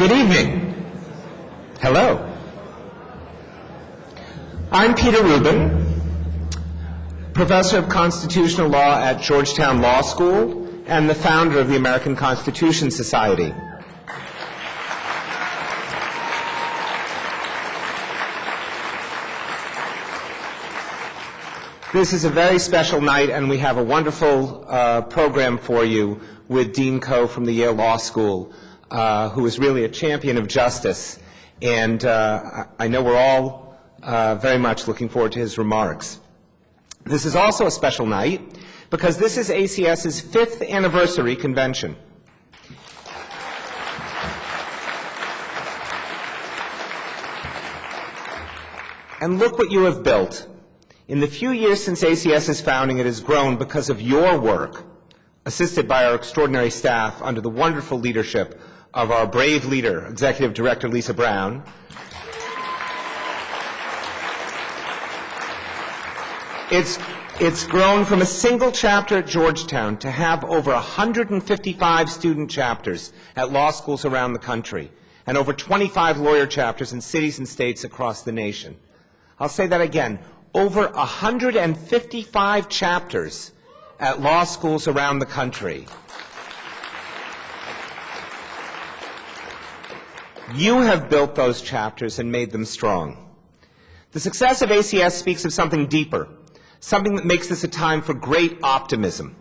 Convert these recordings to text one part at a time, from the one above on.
Good evening. Hello. I'm Peter Rubin, professor of constitutional law at Georgetown Law School and the founder of the American Constitution Society. This is a very special night, and we have a wonderful program for you with Dean Coe from the Yale Law School, who is really a champion of justice. And I know we're all very much looking forward to his remarks. This is also a special night because this is ACS's 5th anniversary convention. And look what you have built. In the few years since ACS's founding, it has grown because of your work, assisted by our extraordinary staff under the wonderful leadership of our brave leader, Executive Director Lisa Brown. It's grown from a single chapter at Georgetown to have over 155 student chapters at law schools around the country, and over 25 lawyer chapters in cities and states across the nation. I'll say that again. Over 155 chapters at law schools around the country. You have built those chapters and made them strong. The success of ACS speaks of something deeper, something that makes this a time for great optimism.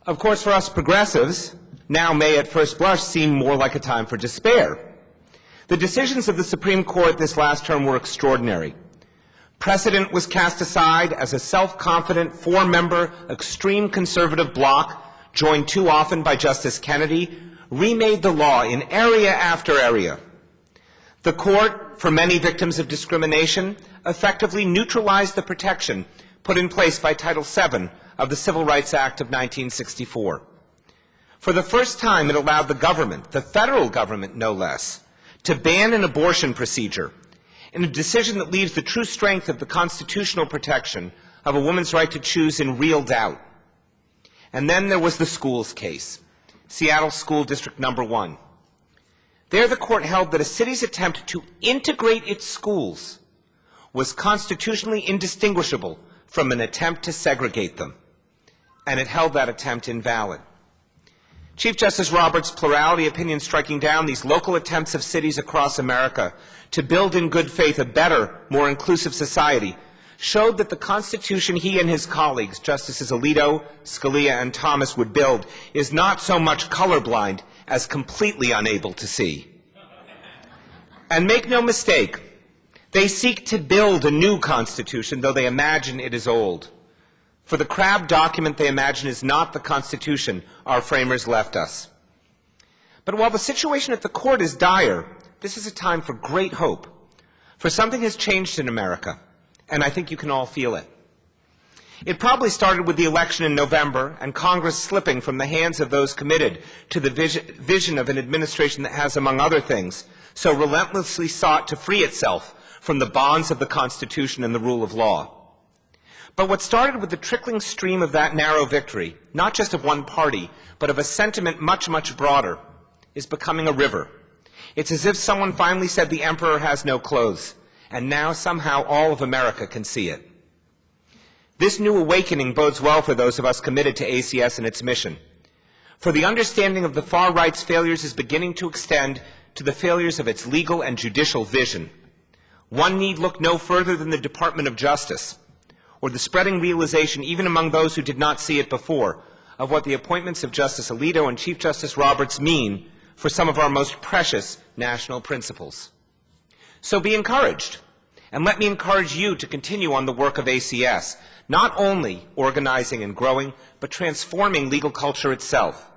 Of course, for us progressives, now may at first blush seem more like a time for despair. The decisions of the Supreme Court this last term were extraordinary. Precedent was cast aside as a self-confident 4-member extreme conservative bloc, joined too often by Justice Kennedy, remade the law in area after area. The court, for many victims of discrimination, effectively neutralized the protection put in place by Title VII of the Civil Rights Act of 1964. For the first time, it allowed the government, the federal government no less, to ban an abortion procedure, in a decision that leaves the true strength of the constitutional protection of a woman's right to choose in real doubt. And then there was the schools case, Seattle School District Number 1. There the court held that a city's attempt to integrate its schools was constitutionally indistinguishable from an attempt to segregate them, and it held that attempt invalid. Chief Justice Roberts' plurality opinion striking down these local attempts of cities across America to build in good faith a better, more inclusive society showed that the Constitution he and his colleagues, Justices Alito, Scalia, and Thomas, would build is not so much colorblind as completely unable to see. And make no mistake, they seek to build a new Constitution, though they imagine it is old. For the crabbed document they imagine is not the Constitution our framers left us. But while the situation at the court is dire, this is a time for great hope. For something has changed in America, and I think you can all feel it. It probably started with the election in November and Congress slipping from the hands of those committed to the vision of an administration that has, among other things, so relentlessly sought to free itself from the bonds of the Constitution and the rule of law. But what started with the trickling stream of that narrow victory, not just of one party, but of a sentiment much, much broader, is becoming a river. It's as if someone finally said the emperor has no clothes, and now somehow all of America can see it. This new awakening bodes well for those of us committed to ACS and its mission. For the understanding of the far right's failures is beginning to extend to the failures of its legal and judicial vision. One need look no further than the Department of Justice, or the spreading realization, even among those who did not see it before, of what the appointments of Justice Alito and Chief Justice Roberts mean for some of our most precious national principles. So be encouraged, and let me encourage you to continue on the work of ACS, not only organizing and growing, but transforming legal culture itself.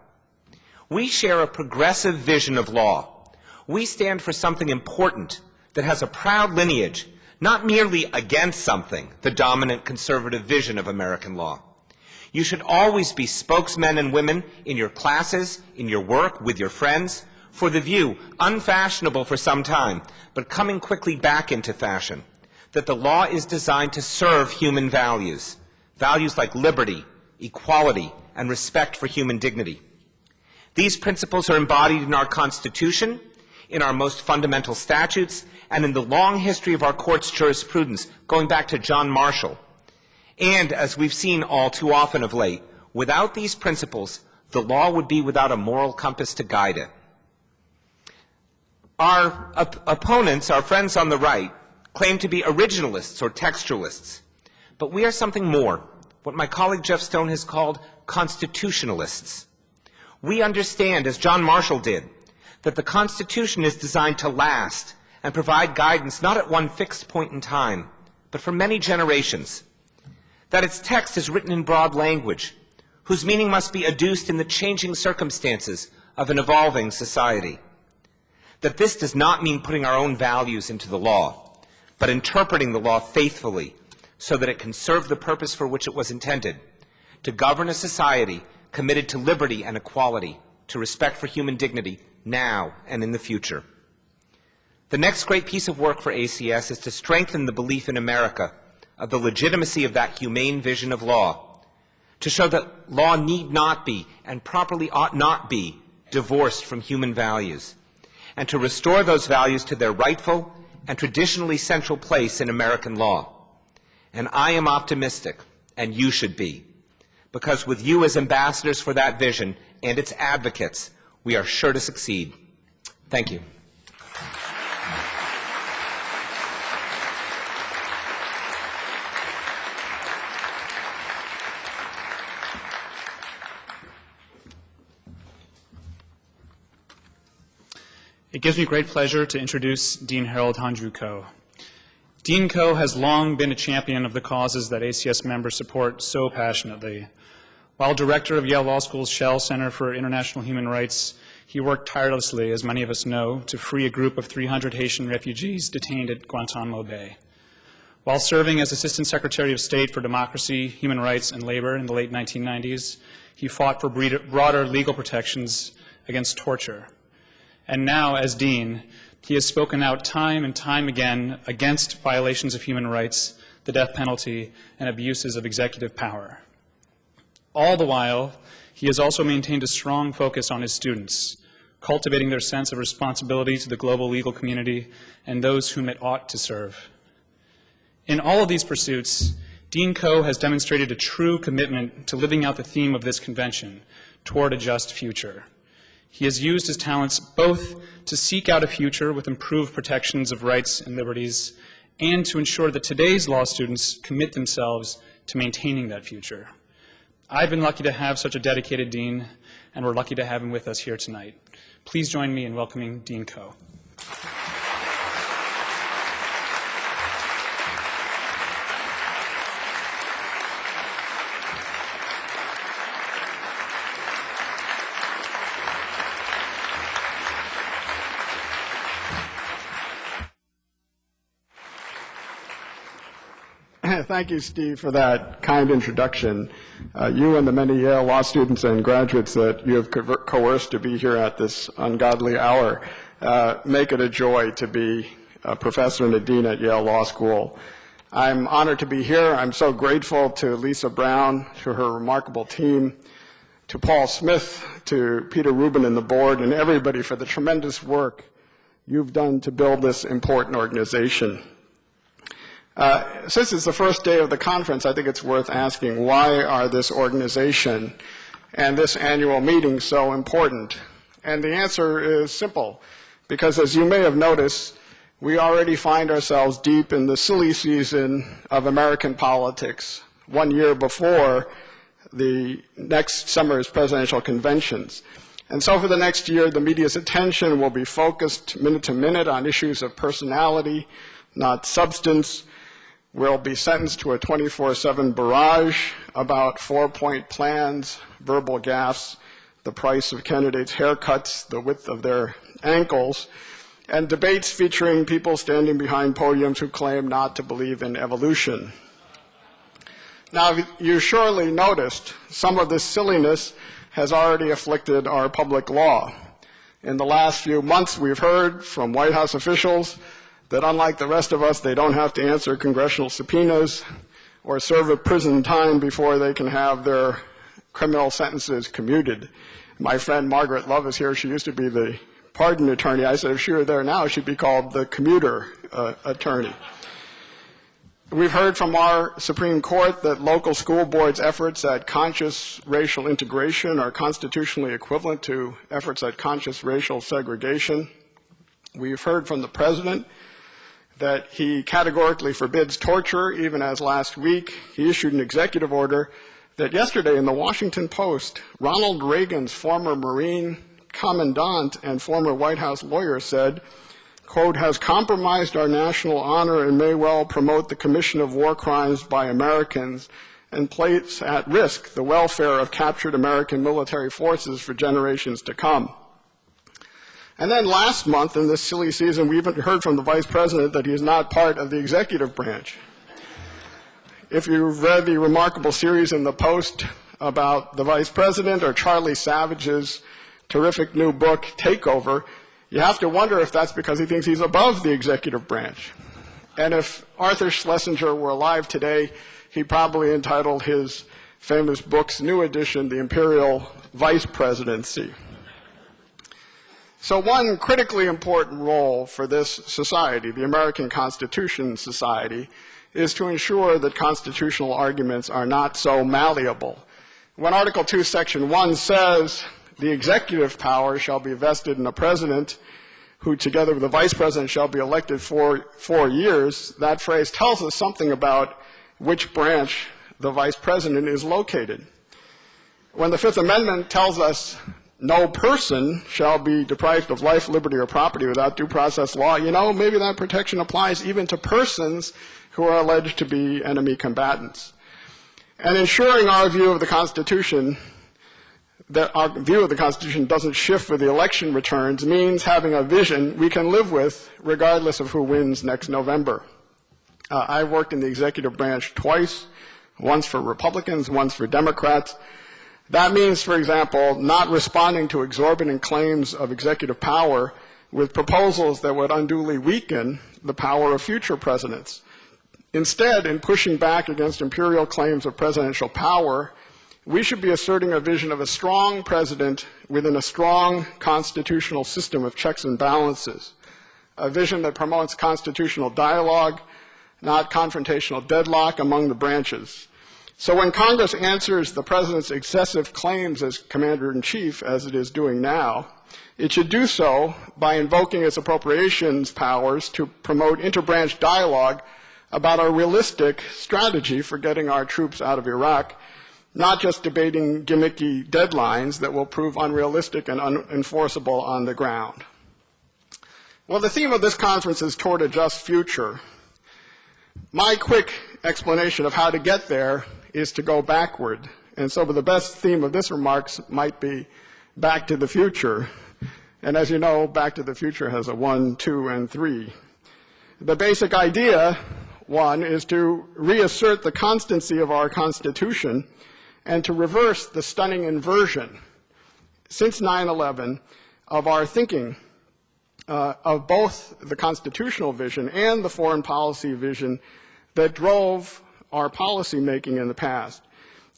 We share a progressive vision of law. We stand for something important that has a proud lineage, not merely against something, the dominant conservative vision of American law. You should always be spokesmen and women in your classes, in your work, with your friends, for the view, unfashionable for some time, but coming quickly back into fashion, that the law is designed to serve human values, values like liberty, equality, and respect for human dignity. These principles are embodied in our Constitution, in our most fundamental statutes and in the long history of our court's jurisprudence, going back to John Marshall. And, as we've seen all too often of late, without these principles, the law would be without a moral compass to guide it. Our opponents, our friends on the right, claim to be originalists or textualists. But we are something more, what my colleague Jeff Stone has called constitutionalists. We understand, as John Marshall did, that the Constitution is designed to last and provide guidance not at one fixed point in time, but for many generations. That its text is written in broad language, whose meaning must be adduced in the changing circumstances of an evolving society. That this does not mean putting our own values into the law, but interpreting the law faithfully so that it can serve the purpose for which it was intended, to govern a society committed to liberty and equality, to respect for human dignity now and in the future. The next great piece of work for ACS is to strengthen the belief in America of the legitimacy of that humane vision of law, to show that law need not be and properly ought not be divorced from human values, and to restore those values to their rightful and traditionally central place in American law. And I am optimistic, and you should be, because with you as ambassadors for that vision and its advocates, we are sure to succeed. Thank you. It gives me great pleasure to introduce Dean Harrold Hongju Ko. Dean Ko has long been a champion of the causes that ACS members support so passionately. While director of Yale Law School's Shell Center for International Human Rights, he worked tirelessly, as many of us know, to free a group of 300 Haitian refugees detained at Guantanamo Bay. While serving as Assistant Secretary of State for Democracy, Human Rights, and Labor in the late 1990s, he fought for broader legal protections against torture. And now, as Dean, he has spoken out time and time again against violations of human rights, the death penalty, and abuses of executive power. All the while, he has also maintained a strong focus on his students, cultivating their sense of responsibility to the global legal community and those whom it ought to serve. In all of these pursuits, Dean Ko has demonstrated a true commitment to living out the theme of this convention, toward a just future. He has used his talents both to seek out a future with improved protections of rights and liberties and to ensure that today's law students commit themselves to maintaining that future. I've been lucky to have such a dedicated dean, and we're lucky to have him with us here tonight. Please join me in welcoming Dean Ko. Thank you, Steve, for that kind introduction. You and the many Yale law students and graduates that you have coerced to be here at this ungodly hour make it a joy to be a professor and a dean at Yale Law School. I'm honored to be here. I'm so grateful to Lisa Brown, to her remarkable team, to Paul Smith, to Peter Rubin and the board, and everybody for the tremendous work you've done to build this important organization. Since it's the first day of the conference, I think it's worth asking, why are this organization and this annual meeting so important? And the answer is simple, because as you may have noticed, we already find ourselves deep in the silly season of American politics, 1 year before the next summer's presidential conventions. And so for the next year, the media's attention will be focused minute to minute on issues of personality, not substance. We'll be sentenced to a 24/7 barrage about 4-point plans, verbal gaffes, the price of candidates' haircuts, the width of their ankles, and debates featuring people standing behind podiums who claim not to believe in evolution. Now, you surely noticed some of this silliness has already afflicted our public law. In the last few months, we've heard from White House officials that unlike the rest of us, they don't have to answer congressional subpoenas or serve a prison time before they can have their criminal sentences commuted. My friend Margaret Love is here. She used to be the pardon attorney. I said if she were there now, she'd be called the commuter attorney. We've heard from our Supreme Court that local school boards' efforts at conscious racial integration are constitutionally equivalent to efforts at conscious racial segregation. We've heard from the president that he categorically forbids torture, even as last week he issued an executive order that yesterday in the Washington Post, Ronald Reagan's former Marine commandant and former White House lawyer said, quote, has compromised our national honor and may well promote the commission of war crimes by Americans and place at risk the welfare of captured American military forces for generations to come. And then last month in this silly season, we even heard from the vice president that he is not part of the executive branch. If you've read the remarkable series in the Post about the vice president or Charlie Savage's terrific new book, Takeover, you have to wonder if that's because he thinks he's above the executive branch. And if Arthur Schlesinger were alive today, he'd probably entitle his famous book's new edition, The Imperial Vice Presidency. So one critically important role for this society, the American Constitution Society, is to ensure that constitutional arguments are not so malleable. When Article 2, Section 1 says, the executive power shall be vested in a president who together with the vice president shall be elected for 4 years, that phrase tells us something about which branch the vice president is located. When the Fifth Amendment tells us no person shall be deprived of life, liberty, or property without due process law, you know, maybe that protection applies even to persons who are alleged to be enemy combatants. And ensuring our view of the Constitution that our view of the Constitution doesn't shift with the election returns means having a vision we can live with regardless of who wins next November. I've worked in the executive branch twice, once for Republicans, once for Democrats. That means, for example, not responding to exorbitant claims of executive power with proposals that would unduly weaken the power of future presidents. Instead, in pushing back against imperial claims of presidential power, we should be asserting a vision of a strong president within a strong constitutional system of checks and balances, a vision that promotes constitutional dialogue, not confrontational deadlock among the branches. So when Congress answers the president's excessive claims as commander-in-chief, as it is doing now, it should do so by invoking its appropriations powers to promote interbranch dialogue about a realistic strategy for getting our troops out of Iraq, not just debating gimmicky deadlines that will prove unrealistic and unenforceable on the ground. Well, the theme of this conference is toward a just future. My quick explanation of how to get there is to go backward. And so the best theme of this remarks might be back to the future. And as you know, Back to the Future has a 1, 2, and 3. The basic idea, one, is to reassert the constancy of our Constitution and to reverse the stunning inversion since 9/11 of our thinking of both the constitutional vision and the foreign policy vision that drove our policy making in the past.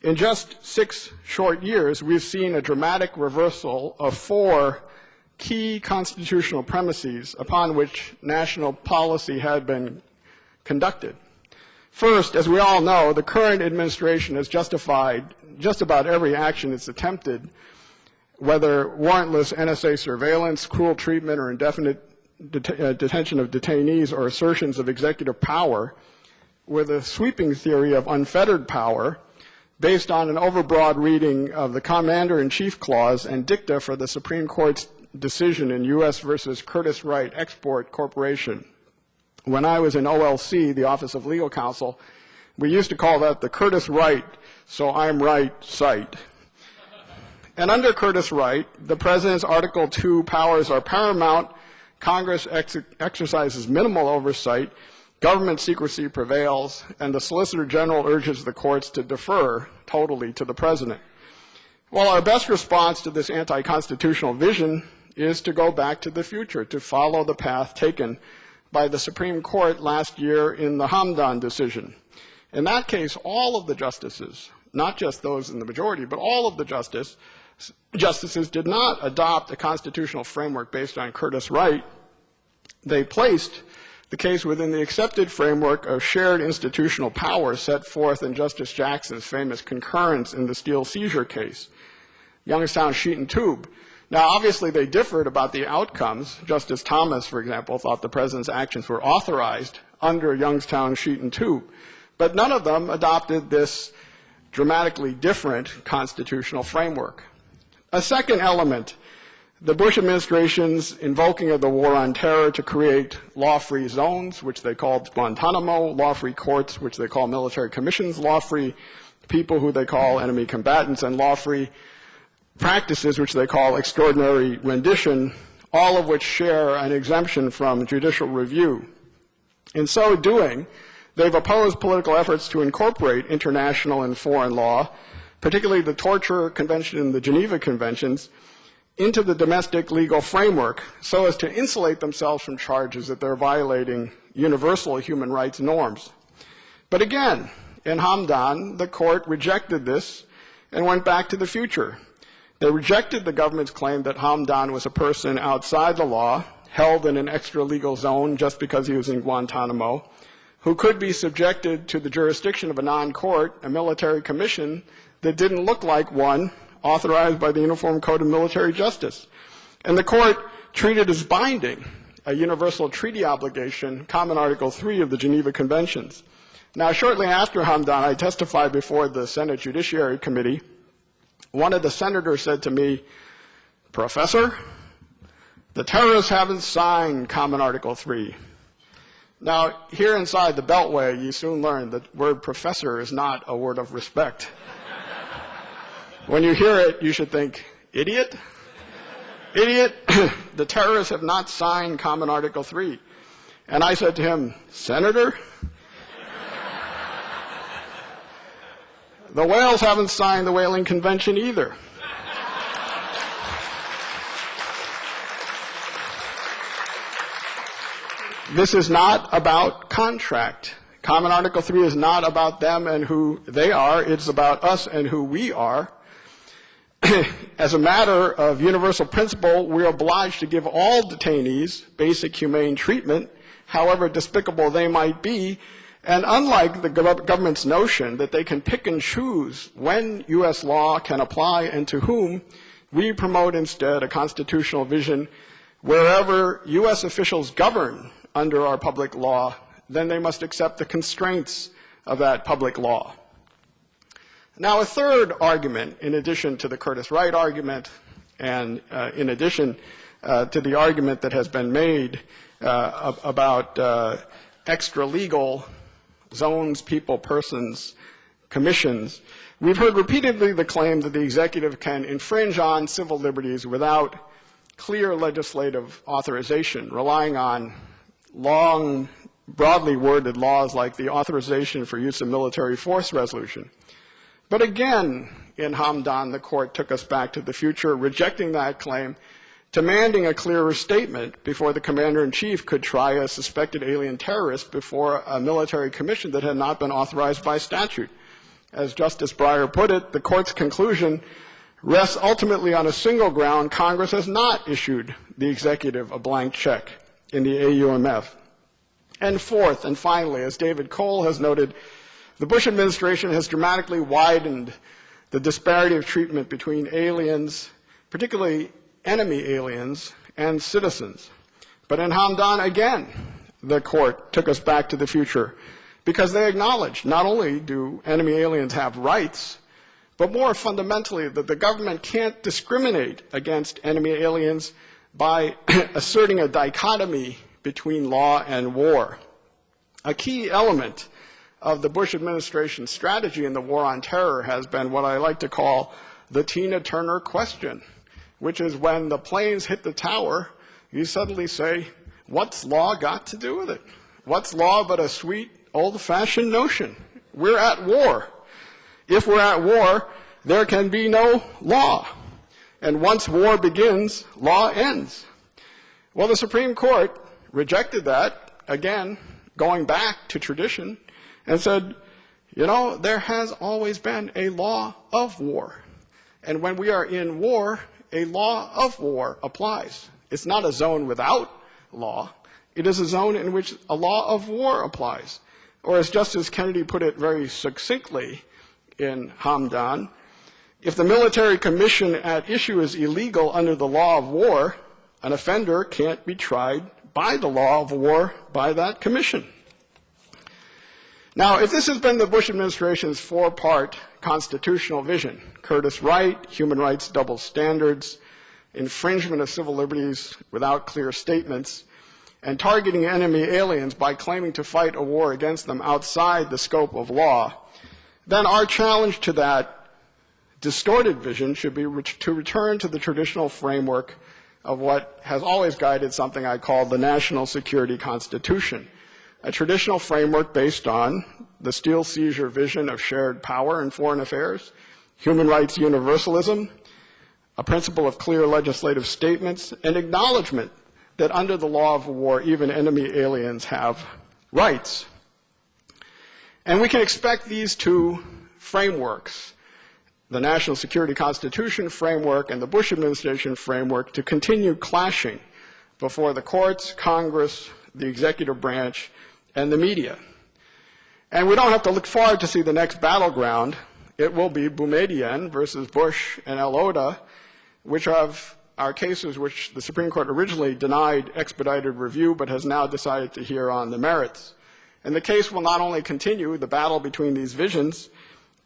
In just 6 short years, we've seen a dramatic reversal of 4 key constitutional premises upon which national policy had been conducted. First, as we all know, the current administration has justified just about every action it's attempted, whether warrantless NSA surveillance, cruel treatment, or indefinite detention of detainees, or assertions of executive power, with a sweeping theory of unfettered power based on an overbroad reading of the Commander-in-Chief Clause and dicta for the Supreme Court's decision in U.S. versus Curtis Wright Export Corporation. When I was in OLC, the Office of Legal Counsel, we used to call that the Curtis Wright, so I'm right, site. And under Curtis Wright, the President's Article 2 powers are paramount, Congress exercises minimal oversight, government secrecy prevails, and the Solicitor General urges the courts to defer totally to the President. Well, our best response to this anti-constitutional vision is to go back to the future, to follow the path taken by the Supreme Court last year in the Hamdan decision. In that case, all of the justices, not just those in the majority, but all of the justices did not adopt a constitutional framework based on Curtis Wright. They placed the case within the accepted framework of shared institutional power set forth in Justice Jackson's famous concurrence in the Steel seizure case, Youngstown Sheet and Tube. Now, obviously, they differed about the outcomes. Justice Thomas, for example, thought the president's actions were authorized under Youngstown Sheet and Tube, but none of them adopted this dramatically different constitutional framework. A second element, the Bush administration's invoking of the war on terror to create law-free zones, which they called Guantanamo, law-free courts, which they call military commissions, law-free people who they call enemy combatants, and law-free practices, which they call extraordinary rendition, all of which share an exemption from judicial review. In so doing, they've opposed political efforts to incorporate international and foreign law, particularly the Torture Convention and the Geneva Conventions, into the domestic legal framework so as to insulate themselves from charges that they're violating universal human rights norms. But again, in Hamdan, the court rejected this and went back to the future. They rejected the government's claim that Hamdan was a person outside the law, held in an extra-legal zone just because he was in Guantanamo, who could be subjected to the jurisdiction of a non-court, a military commission that didn't look like one authorized by the Uniform Code of Military Justice. And the court treated as binding a universal treaty obligation, Common Article 3 of the Geneva Conventions. Now, shortly after Hamdan, I testified before the Senate Judiciary Committee. One of the senators said to me, "Professor, the terrorists haven't signed Common Article 3. Now, here inside the Beltway, you soon learn that the word professor is not a word of respect. When you hear it, you should think, idiot? Idiot, the terrorists have not signed Common Article 3. And I said to him, Senator, the whales haven't signed the Whaling Convention either. This is not about contract. Common Article 3 is not about them and who they are. It's about us and who we are. As a matter of universal principle, we're obliged to give all detainees basic humane treatment, however despicable they might be. And unlike the government's notion that they can pick and choose when U.S. law can apply and to whom, we promote instead a constitutional vision wherever U.S. officials govern under our public law, then they must accept the constraints of that public law. Now, a third argument, in addition to the Curtis Wright argument, and in addition to the argument that has been made about extra-legal zones, people, persons, commissions, we've heard repeatedly the claim that the executive can infringe on civil liberties without clear legislative authorization, relying on long, broadly worded laws like the Authorization for Use of Military Force resolution. But again, in Hamdan, the court took us back to the future, rejecting that claim, demanding a clearer statement before the commander-in-chief could try a suspected alien terrorist before a military commission that had not been authorized by statute. As Justice Breyer put it, the court's conclusion rests ultimately on a single ground: Congress has not issued the executive a blank check in the AUMF. And fourth, and finally, as David Cole has noted, the Bush administration has dramatically widened the disparity of treatment between aliens, particularly enemy aliens, and citizens. But in Hamdan, again, the court took us back to the future because they acknowledged not only do enemy aliens have rights, but more fundamentally that the government can't discriminate against enemy aliens by asserting a dichotomy between law and war. A key element of the Bush administration's strategy in the war on terror has been what I like to call the Tina Turner question, which is when the planes hit the tower, you suddenly say, what's law got to do with it? What's law but a sweet, old-fashioned notion? We're at war. If we're at war, there can be no law. And once war begins, law ends. Well, the Supreme Court rejected that, again, going back to tradition, and said, You know, there has always been a law of war. And when we are in war, a law of war applies. It's not a zone without law. It is a zone in which a law of war applies. Or as Justice Kennedy put it very succinctly in Hamdan, if the military commission at issue is illegal under the law of war, an offender can't be tried by the law of war by that commission. Now, if this has been the Bush administration's four-part constitutional vision, Curtis Wright, human rights double standards, infringement of civil liberties without clear statements, and targeting enemy aliens by claiming to fight a war against them outside the scope of law, then our challenge to that distorted vision should be to return to the traditional framework of what has always guided something I call the National Security Constitution, a traditional framework based on the steel seizure vision of shared power in foreign affairs, human rights universalism, a principle of clear legislative statements, and acknowledgement that under the law of war, even enemy aliens have rights. And we can expect these two frameworks, the National Security Constitution framework and the Bush administration framework, to continue clashing before the courts, Congress, the executive branch, and the media. And we don't have to look far to see the next battleground. It will be Boumediene versus Bush and El Oda, which are cases which the Supreme Court originally denied expedited review but has now decided to hear on the merits. And the case will not only continue the battle between these visions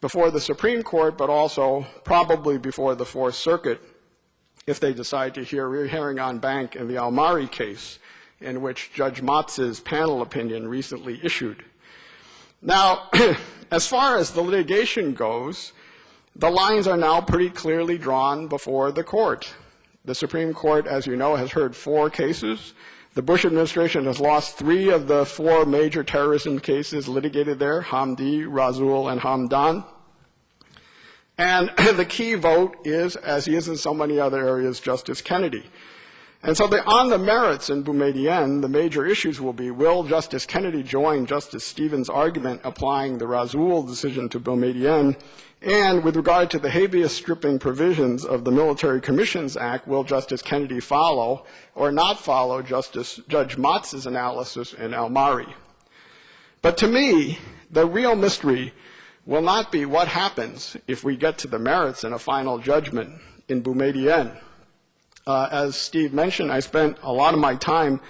before the Supreme Court, but also probably before the Fourth Circuit if they decide to hear rehearing en banc in the Almari case, in which Judge Motz's panel opinion recently issued. Now, as far as the litigation goes, the lines are now pretty clearly drawn before the court. The Supreme Court, as you know, has heard 4 cases. The Bush administration has lost 3 of the 4 major terrorism cases litigated there, Hamdi, Razul, and Hamdan. And the key vote is, as he is in so many other areas, Justice Kennedy. And so on the merits in Boumediene, the major issues will be, will Justice Kennedy join Justice Stevens' argument applying the Razul decision to Boumediene? And with regard to the habeas stripping provisions of the Military Commissions Act, will Justice Kennedy follow or not follow Judge Motz's analysis in Almari? But to me, the real mystery will not be what happens if we get to the merits in a final judgment in Boumediene. As Steve mentioned, I spent a lot of my time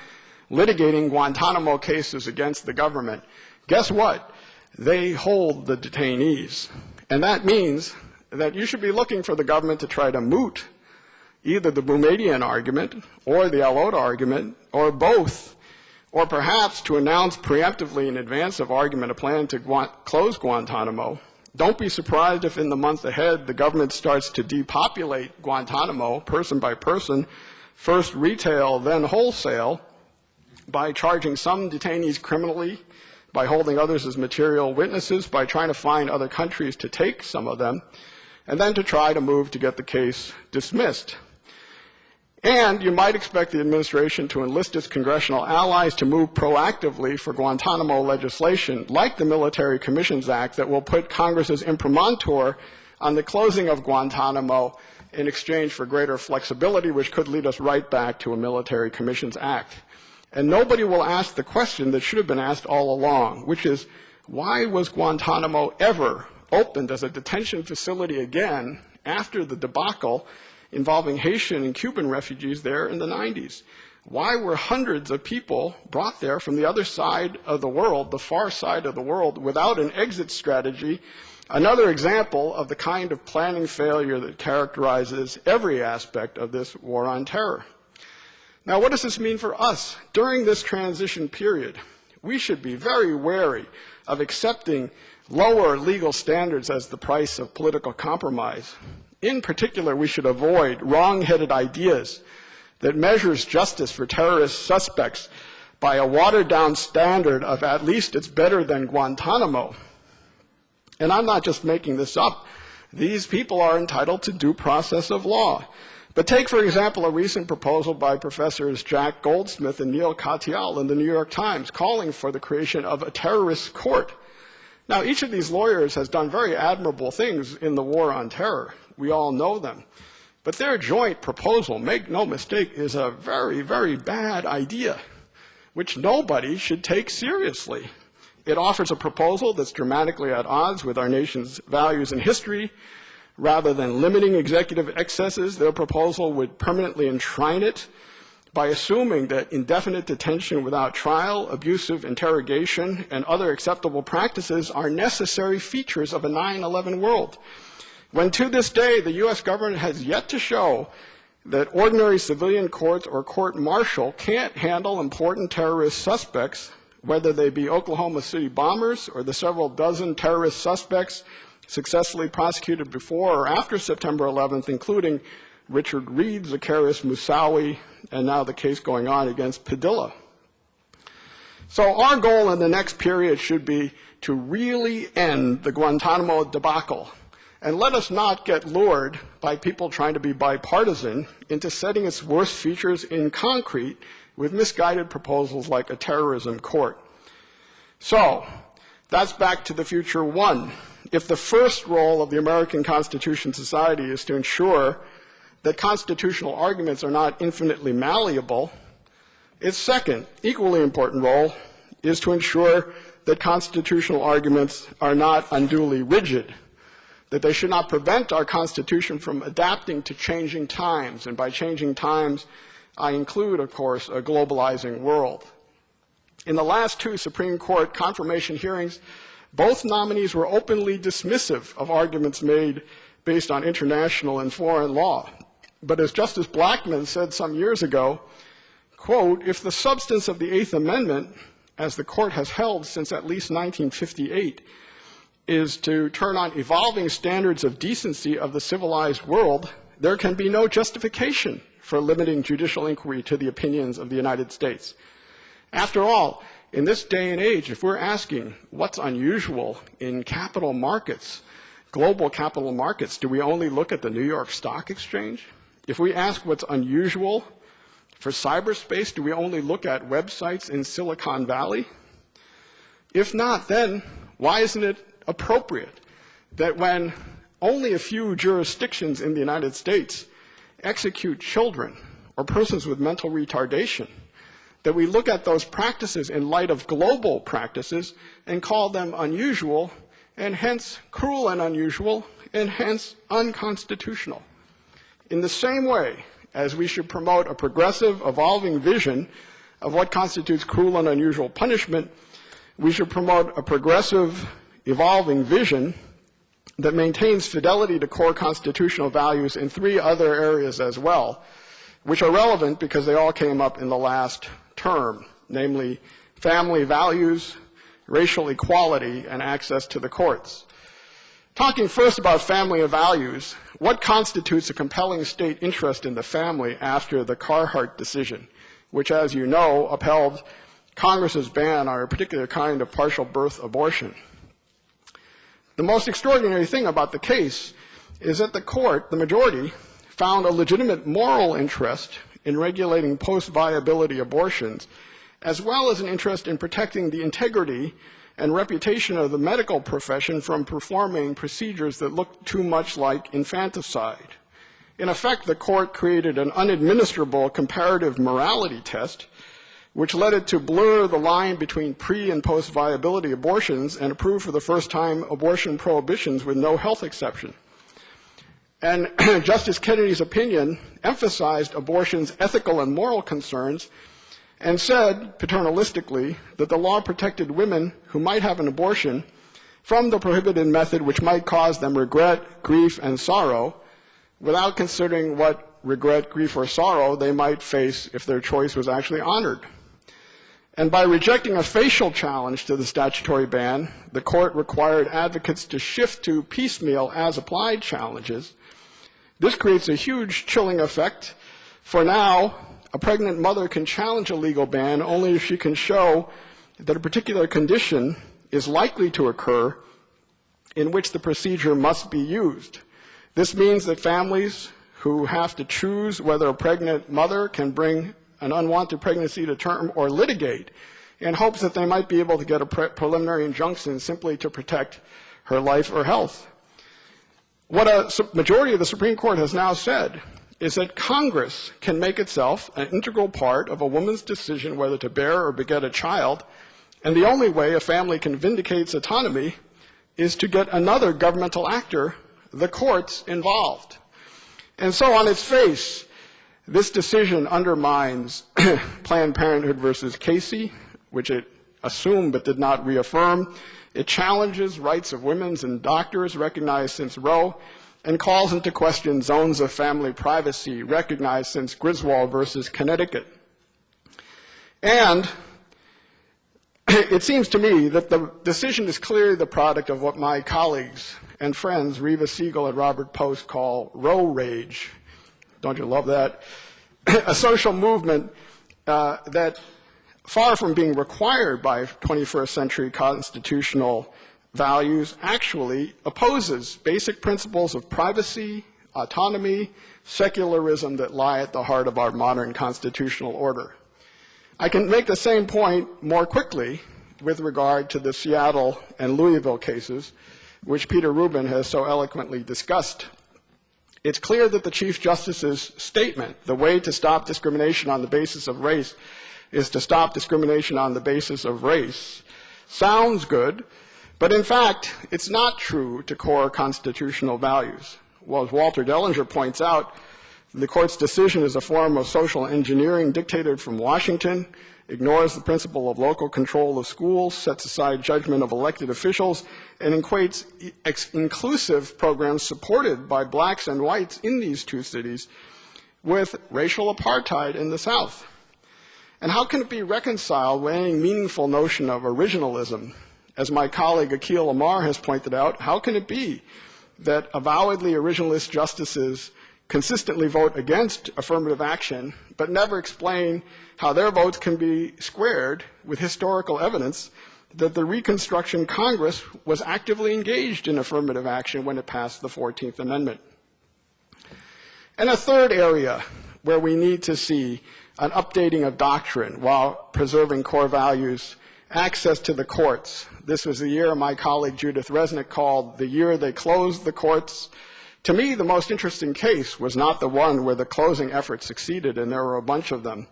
litigating Guantanamo cases against the government. Guess what? They hold the detainees. And that means that you should be looking for the government to try to moot either the Boumediene argument or the El Oda argument or both, or perhaps to announce preemptively in advance of argument a plan to close Guantanamo. Don't be surprised if in the months ahead the government starts to depopulate Guantanamo person by person, first retail, then wholesale, by charging some detainees criminally, by holding others as material witnesses, by trying to find other countries to take some of them, and then to try to move to get the case dismissed. And you might expect the administration to enlist its congressional allies to move proactively for Guantanamo legislation, like the Military Commissions Act, that will put Congress's imprimatur on the closing of Guantanamo in exchange for greater flexibility, which could lead us right back to a Military Commissions Act. And nobody will ask the question that should have been asked all along, which is, why was Guantanamo ever opened as a detention facility again after the debacle involving Haitian and Cuban refugees there in the 90s? Why were hundreds of people brought there from the other side of the world, the far side of the world, without an exit strategy? Another example of the kind of planning failure that characterizes every aspect of this war on terror. Now, what does this mean for us? During this transition period, we should be very wary of accepting lower legal standards as the price of political compromise. In particular, we should avoid wrong-headed ideas that measures justice for terrorist suspects by a watered-down standard of at least it's better than Guantanamo. And I'm not just making this up. These people are entitled to due process of law. But take, for example, a recent proposal by Professors Jack Goldsmith and Neil Katyal in the New York Times calling for the creation of a terrorist court. Now, each of these lawyers has done very admirable things in the war on terror. We all know them. But their joint proposal, make no mistake, is a very, very bad idea, which nobody should take seriously. It offers a proposal that's dramatically at odds with our nation's values and history. Rather than limiting executive excesses, their proposal would permanently enshrine it by assuming that indefinite detention without trial, abusive interrogation, and other acceptable practices are necessary features of a 9/11 world. When to this day, the U.S. government has yet to show that ordinary civilian courts or court-martial can't handle important terrorist suspects, whether they be Oklahoma City bombers or the several dozen terrorist suspects successfully prosecuted before or after September 11th, including Richard Reed, Zacchaeus Moussaoui, and now the case going on against Padilla. So our goal in the next period should be to really end the Guantanamo debacle. And let us not get lured by people trying to be bipartisan into setting its worst features in concrete with misguided proposals like a terrorism court. So, that's Back to the Future 1. If the first role of the American Constitution Society is to ensure that constitutional arguments are not infinitely malleable, its second, equally important role is to ensure that constitutional arguments are not unduly rigid, that they should not prevent our Constitution from adapting to changing times. And by changing times, I include, of course, a globalizing world. In the last two Supreme Court confirmation hearings, both nominees were openly dismissive of arguments made based on international and foreign law. But as Justice Blackmun said some years ago, quote, if the substance of the Eighth Amendment, as the court has held since at least 1958, is to turn on evolving standards of decency of the civilized world, there can be no justification for limiting judicial inquiry to the opinions of the United States. After all, in this day and age, if we're asking what's unusual in capital markets, global capital markets, do we only look at the New York Stock Exchange? If we ask what's unusual for cyberspace, do we only look at websites in Silicon Valley? If not, then why isn't it appropriate that when only a few jurisdictions in the United States execute children or persons with mental retardation, that we look at those practices in light of global practices and call them unusual and hence cruel and unusual and hence unconstitutional. In the same way as we should promote a progressive, evolving vision of what constitutes cruel and unusual punishment, we should promote a progressive, evolving vision that maintains fidelity to core constitutional values in three other areas as well, which are relevant because they all came up in the last term, namely family values, racial equality, and access to the courts. Talking first about family values, what constitutes a compelling state interest in the family after the Carhart decision, which, as you know, upheld Congress's ban on a particular kind of partial birth abortion? The most extraordinary thing about the case is that the court, the majority, found a legitimate moral interest in regulating post-viability abortions, as well as an interest in protecting the integrity and reputation of the medical profession from performing procedures that look too much like infanticide. In effect, the court created an unadministrable comparative morality test, which led it to blur the line between pre- and post-viability abortions and approve for the first time abortion prohibitions with no health exception. And Justice Kennedy's opinion emphasized abortion's ethical and moral concerns and said, paternalistically, that the law protected women who might have an abortion from the prohibited method which might cause them regret, grief, and sorrow, without considering what regret, grief, or sorrow they might face if their choice was actually honored. And by rejecting a facial challenge to the statutory ban, the court required advocates to shift to piecemeal as-applied challenges. This creates a huge chilling effect. For now, a pregnant mother can challenge a legal ban only if she can show that a particular condition is likely to occur in which the procedure must be used. This means that families who have to choose whether a pregnant mother can bring an unwanted pregnancy to term or litigate in hopes that they might be able to get a preliminary injunction simply to protect her life or health. What a majority of the Supreme Court has now said is that Congress can make itself an integral part of a woman's decision whether to bear or beget a child, and the only way a family can vindicate its autonomy is to get another governmental actor, the courts, involved. And so on its face, this decision undermines Planned Parenthood versus Casey, which it assumed but did not reaffirm. It challenges rights of women and doctors recognized since Roe, and calls into question zones of family privacy recognized since Griswold versus Connecticut. And it seems to me that the decision is clearly the product of what my colleagues and friends, Reva Siegel and Robert Post, call Roe rage. Don't you love that? A social movement that, far from being required by 21st century constitutional values, actually opposes basic principles of privacy, autonomy, secularism that lie at the heart of our modern constitutional order. I can make the same point more quickly with regard to the Seattle and Louisville cases, which Peter Rubin has so eloquently discussed. It's clear that the Chief Justice's statement, the way to stop discrimination on the basis of race is to stop discrimination on the basis of race, sounds good, but in fact, it's not true to core constitutional values. Well, as Walter Dellinger points out, the court's decision is a form of social engineering dictated from Washington, ignores the principle of local control of schools, sets aside judgment of elected officials, and equates inclusive programs supported by blacks and whites in these two cities with racial apartheid in the South. And how can it be reconciled with any meaningful notion of originalism? As my colleague Akhil Amar has pointed out, how can it be that avowedly originalist justices consistently vote against affirmative action, but never explain how their votes can be squared with historical evidence that the Reconstruction Congress was actively engaged in affirmative action when it passed the 14th Amendment? And a third area where we need to see an updating of doctrine while preserving core values, access to the courts. This was the year my colleague Judith Resnick called the year they closed the courts. To me, the most interesting case was not the one where the closing effort succeeded, and there were a bunch of them.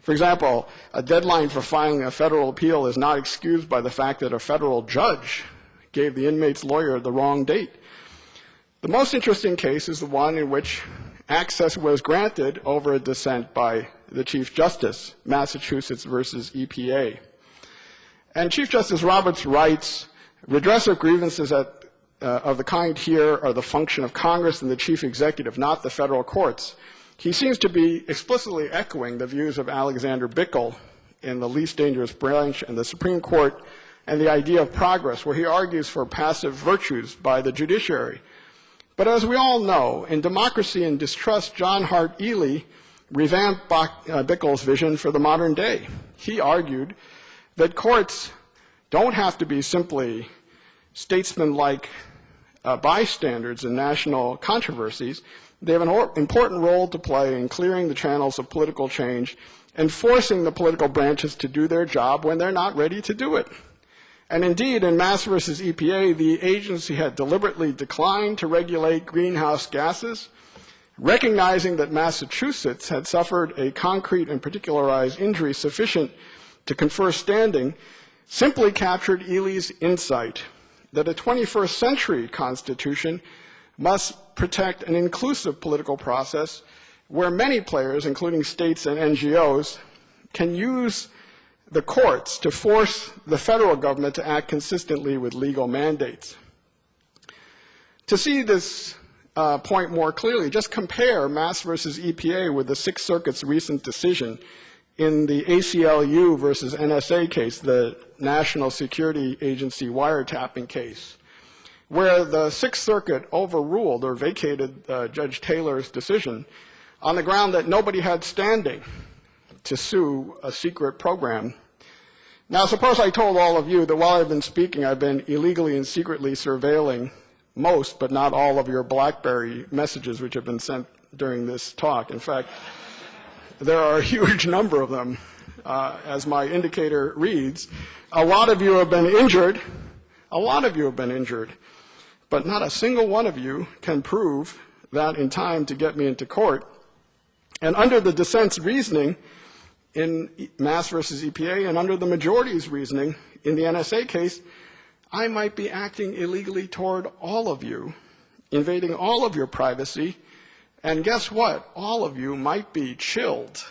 For example, a deadline for filing a federal appeal is not excused by the fact that a federal judge gave the inmate's lawyer the wrong date. The most interesting case is the one in which access was granted over a dissent by the Chief Justice, Massachusetts versus EPA. And Chief Justice Roberts writes, redress of grievances of the kind here are the function of Congress and the chief executive, not the federal courts. He seems to be explicitly echoing the views of Alexander Bickel in The Least Dangerous Branch and the Supreme Court and the idea of progress, where he argues for passive virtues by the judiciary. But as we all know, in Democracy and Distrust, John Hart Ely revamped Bickel's vision for the modern day. He argued that courts don't have to be simply statesman-like bystanders in national controversies. They have an important role to play in clearing the channels of political change and forcing the political branches to do their job when they're not ready to do it. And indeed, in Mass versus EPA, the agency had deliberately declined to regulate greenhouse gases, recognizing that Massachusetts had suffered a concrete and particularized injury sufficient to confer standing, simply captured Ely's insight that a 21st century Constitution must protect an inclusive political process where many players, including states and NGOs, can use the courts to force the federal government to act consistently with legal mandates. To see this point more clearly, just compare Mass versus EPA with the Sixth Circuit's recent decision in the ACLU versus NSA case, the National Security Agency wiretapping case, where the Sixth Circuit overruled or vacated Judge Taylor's decision on the ground that nobody had standing to sue a secret program. Now, suppose I told all of you that while I've been speaking, I've been illegally and secretly surveilling most, but not all, of your BlackBerry messages which have been sent during this talk. In fact, there are a huge number of them as my indicator reads. A lot of you have been injured. A lot of you have been injured. But not a single one of you can prove that in time to get me into court. And under the dissent's reasoning in Mass versus EPA and under the majority's reasoning in the NSA case, I might be acting illegally toward all of you, invading all of your privacy, and guess what? All of you might be chilled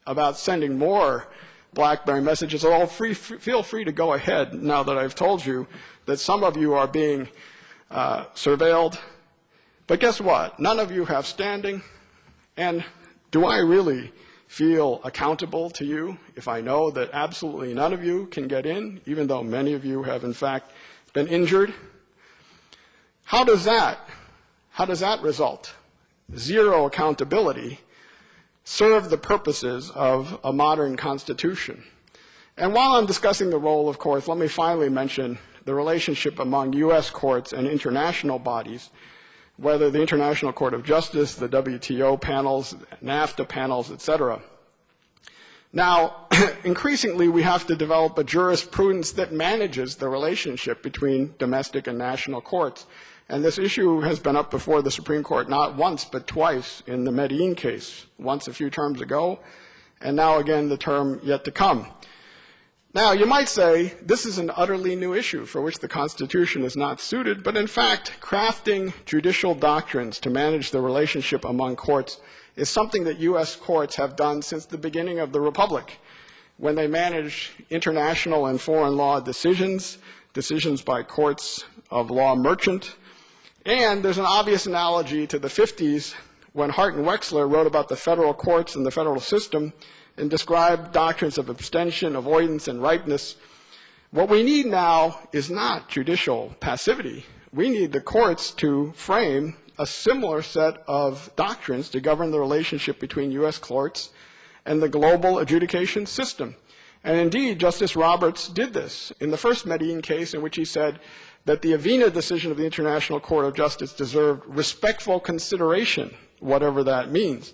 about sending more BlackBerry messages. Feel free to go ahead now that I've told you that some of you are being surveilled. But guess what? None of you have standing. And do I really feel accountable to you if I know that absolutely none of you can get in, even though many of you have in fact been injured? How does that result? Zero accountability serve the purposes of a modern constitution. And while I'm discussing the role of courts, let me finally mention the relationship among U.S. courts and international bodies, whether the International Court of Justice, the WTO panels, NAFTA panels, etc. Now, increasingly, we have to develop a jurisprudence that manages the relationship between domestic and national courts. And this issue has been up before the Supreme Court not once but twice in the Medellin case, once a few terms ago, and now again the term yet to come. Now, you might say this is an utterly new issue for which the Constitution is not suited, but in fact, crafting judicial doctrines to manage the relationship among courts is something that U.S. courts have done since the beginning of the Republic, when they manage international and foreign law decisions by courts of law merchant. And there's an obvious analogy to the 50s when Hart and Wexler wrote about the federal courts and the federal system and described doctrines of abstention, avoidance, and ripeness. What we need now is not judicial passivity. We need the courts to frame a similar set of doctrines to govern the relationship between U.S. courts and the global adjudication system. And indeed, Justice Roberts did this in the first Medellin case, in which he said that the Avena decision of the International Court of Justice deserved respectful consideration, whatever that means.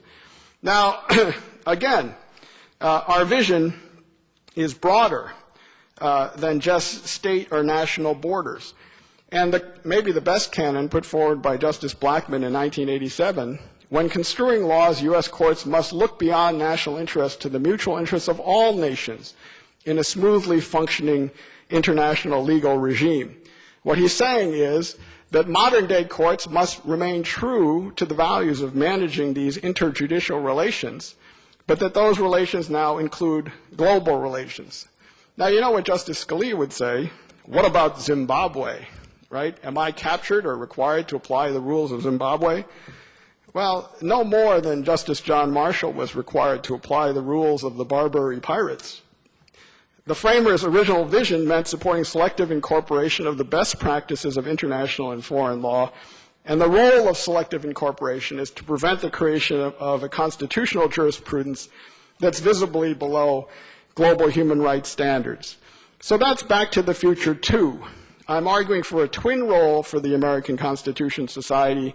Now, again, our vision is broader than just state or national borders. And maybe the best canon put forward by Justice Blackmun in 1987, when construing laws, U.S. courts must look beyond national interest to the mutual interests of all nations in a smoothly functioning international legal regime. What he's saying is that modern-day courts must remain true to the values of managing these interjudicial relations, but that those relations now include global relations. Now, you know what Justice Scalia would say? What about Zimbabwe, right? Am I captured or required to apply the rules of Zimbabwe? Well, no more than Justice John Marshall was required to apply the rules of the Barbary Pirates. The framers' original vision meant supporting selective incorporation of the best practices of international and foreign law, and the role of selective incorporation is to prevent the creation of a constitutional jurisprudence that's visibly below global human rights standards. So that's Back to the Future 2. I'm arguing for a twin role for the American Constitution Society.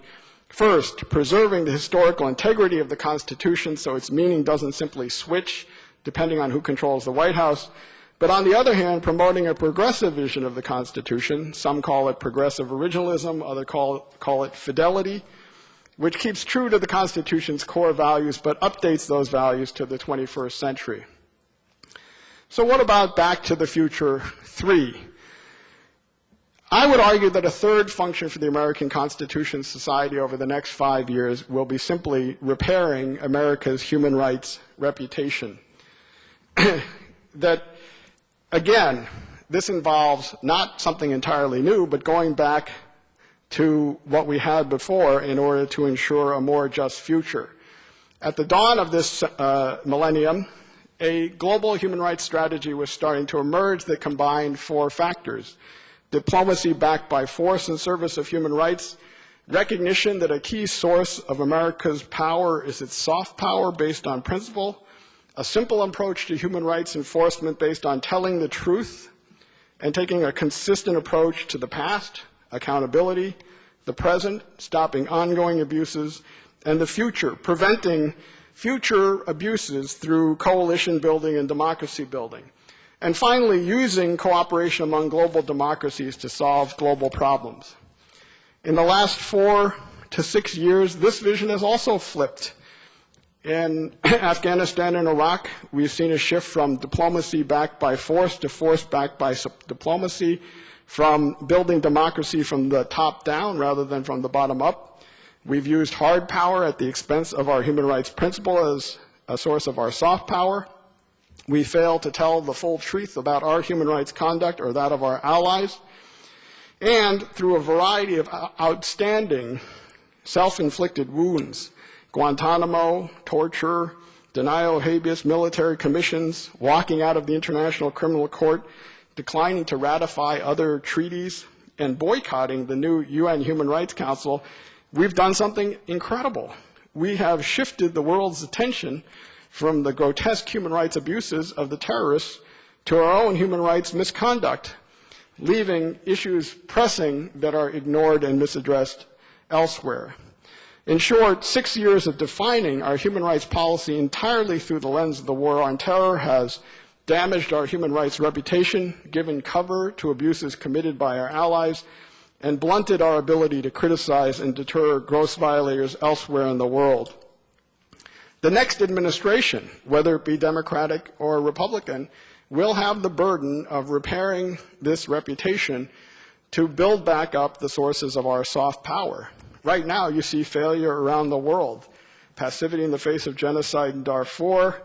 First, preserving the historical integrity of the Constitution so its meaning doesn't simply switch depending on who controls the White House, but on the other hand, promoting a progressive vision of the Constitution. Some call it progressive originalism, others call it fidelity, which keeps true to the Constitution's core values but updates those values to the 21st century. So what about Back to the Future 3? I would argue that a third function for the American Constitution Society over the next 5 years will be simply repairing America's human rights reputation. That, again, this involves not something entirely new, but going back to what we had before in order to ensure a more just future. At the dawn of this millennium, a global human rights strategy was starting to emerge that combined 4 factors: diplomacy backed by force in service of human rights, recognition that a key source of America's power is its soft power based on principle, a simple approach to human rights enforcement based on telling the truth and taking a consistent approach to the past, accountability, the present, stopping ongoing abuses, and the future, preventing future abuses through coalition building and democracy building. And finally, using cooperation among global democracies to solve global problems. In the last 4 to 6 years, this vision has also flipped. In Afghanistan and Iraq, we've seen a shift from diplomacy backed by force to force backed by diplomacy, from building democracy from the top down rather than from the bottom up. We've used hard power at the expense of our human rights principle as a source of our soft power. We fail to tell the full truth about our human rights conduct or that of our allies. And through a variety of outstanding self-inflicted wounds, Guantanamo, torture, denial of habeas, military commissions, walking out of the International Criminal Court, declining to ratify other treaties, and boycotting the new UN Human Rights Council, we've done something incredible. We have shifted the world's attention from the grotesque human rights abuses of the terrorists to our own human rights misconduct, leaving issues pressing that are ignored and misaddressed elsewhere. In short, 6 years of defining our human rights policy entirely through the lens of the war on terror has damaged our human rights reputation, given cover to abuses committed by our allies, and blunted our ability to criticize and deter gross violators elsewhere in the world. The next administration, whether it be Democratic or Republican, will have the burden of repairing this reputation to build back up the sources of our soft power. Right now, you see failure around the world. Passivity in the face of genocide in Darfur,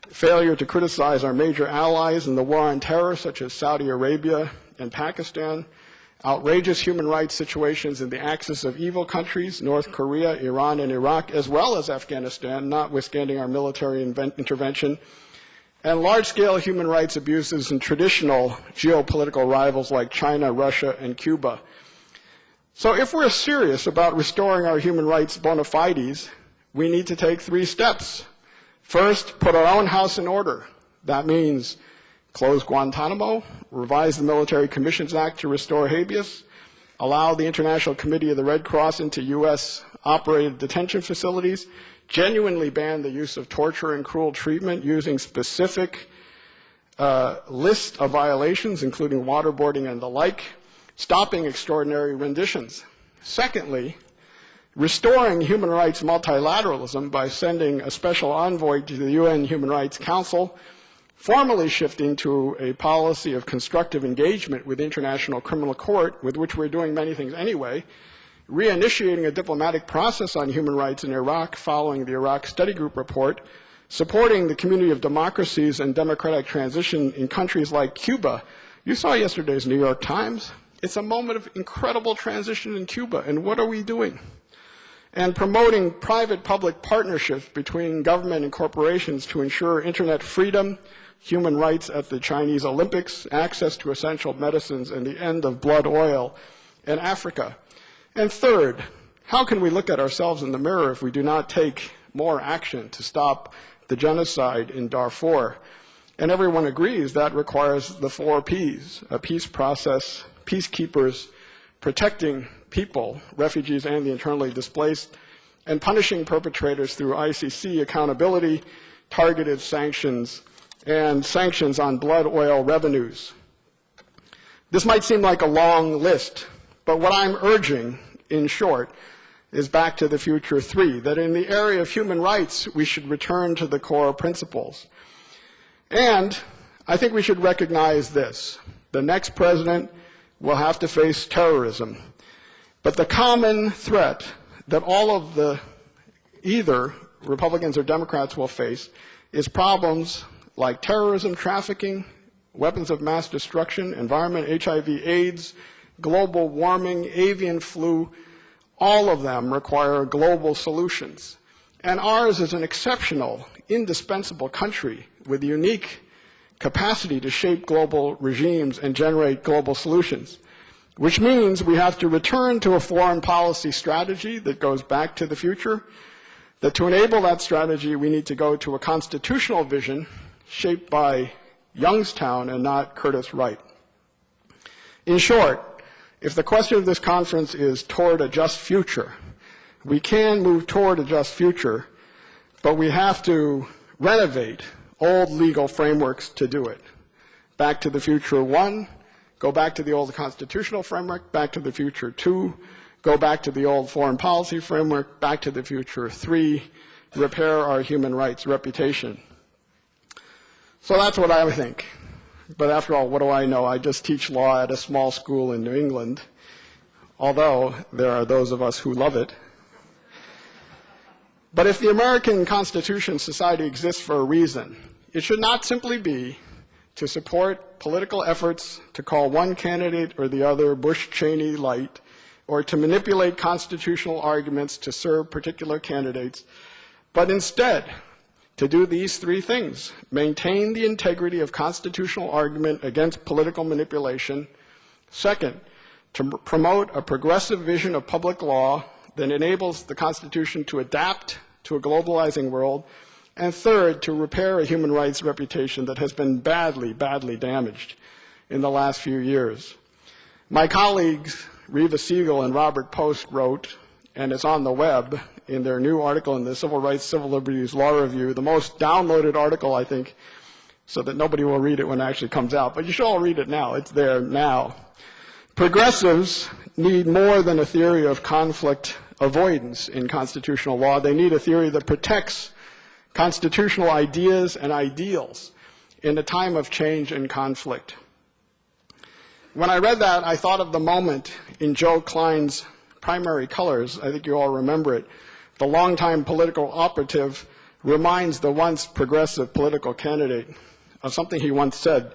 failure to criticize our major allies in the war on terror, such as Saudi Arabia and Pakistan, outrageous human rights situations in the axis of evil countries, North Korea, Iran, and Iraq, as well as Afghanistan, notwithstanding our military intervention, and large-scale human rights abuses in traditional geopolitical rivals like China, Russia, and Cuba. So if we're serious about restoring our human rights bona fides, we need to take 3 steps. First, put our own house in order. That means close Guantanamo, revise the Military Commissions Act to restore habeas, allow the International Committee of the Red Cross into U.S.-operated detention facilities, genuinely ban the use of torture and cruel treatment using specific lists of violations, including waterboarding and the like, stopping extraordinary renditions. Secondly, restoring human rights multilateralism by sending a special envoy to the UN Human Rights Council, formally shifting to a policy of constructive engagement with the International Criminal Court, with which we're doing many things anyway, reinitiating a diplomatic process on human rights in Iraq following the Iraq Study Group report, supporting the community of democracies and democratic transition in countries like Cuba. You saw yesterday's New York Times. It's a moment of incredible transition in Cuba, and what are we doing? And promoting private-public partnerships between government and corporations to ensure internet freedom, human rights at the Chinese Olympics, access to essential medicines, and the end of blood oil in Africa. And third, how can we look at ourselves in the mirror if we do not take more action to stop the genocide in Darfur? And everyone agrees that requires the 4 Ps, a peace process, peacekeepers, protecting people, refugees and the internally displaced, and punishing perpetrators through ICC accountability, targeted sanctions, and sanctions on blood oil revenues. This might seem like a long list, but what I'm urging, in short, is back to the future 3, that in the area of human rights, we should return to the core principles. And I think we should recognize this. The next president will have to face terrorism. But the common threat that all of the either Republicans or Democrats will face is problems like terrorism, trafficking, weapons of mass destruction, environment, HIV, AIDS, global warming, avian flu. All of them require global solutions. And ours is an exceptional, indispensable country with unique capacity to shape global regimes and generate global solutions, which means we have to return to a foreign policy strategy that goes back to the future, that to enable that strategy, we need to go to a constitutional vision shaped by Youngstown and not Curtis Wright. In short, if the question of this conference is toward a just future, we can move toward a just future, but we have to renovate old legal frameworks to do it. Back to the Future 1, go back to the old constitutional framework. Back to the Future 2, go back to the old foreign policy framework. Back to the Future 3, repair our human rights reputation. So that's what I think. But after all, what do I know? I just teach law at a small school in New England, although there are those of us who love it. But if the American Constitution Society exists for a reason, it should not simply be to support political efforts to call one candidate or the other Bush-Cheney light, or to manipulate constitutional arguments to serve particular candidates, but instead to do these three things: maintain the integrity of constitutional argument against political manipulation; second, to promote a progressive vision of public law that enables the Constitution to adapt to a globalizing world; and third, to repair a human rights reputation that has been badly, badly damaged in the last few years. My colleagues, Reva Siegel and Robert Post, wrote, and it's on the web in their new article in the Civil Rights, Civil Liberties Law Review, the most downloaded article, I think, so that nobody will read it when it actually comes out. But you should all read it now. It's there now. Progressives need more than a theory of conflict avoidance in constitutional law. They need a theory that protects constitutional ideas and ideals in a time of change and conflict. When I read that, I thought of the moment in Joe Klein's Primary Colors. I think you all remember it. The longtime political operative reminds the once progressive political candidate of something he once said: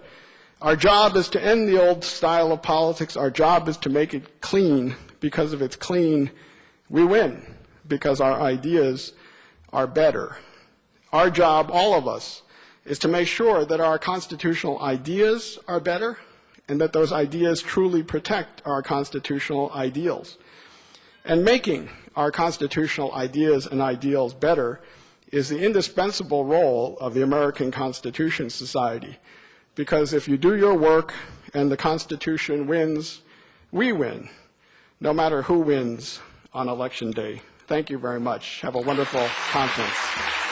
"Our job is to end the old style of politics. Our job is to make it clean, because if it's clean, we win, because our ideas are better." Our job, all of us, is to make sure that our constitutional ideas are better and that those ideas truly protect our constitutional ideals. And making our constitutional ideas and ideals better is the indispensable role of the American Constitution Society. Because if you do your work and the Constitution wins, we win, no matter who wins on Election Day. Thank you very much. Have a wonderful conference.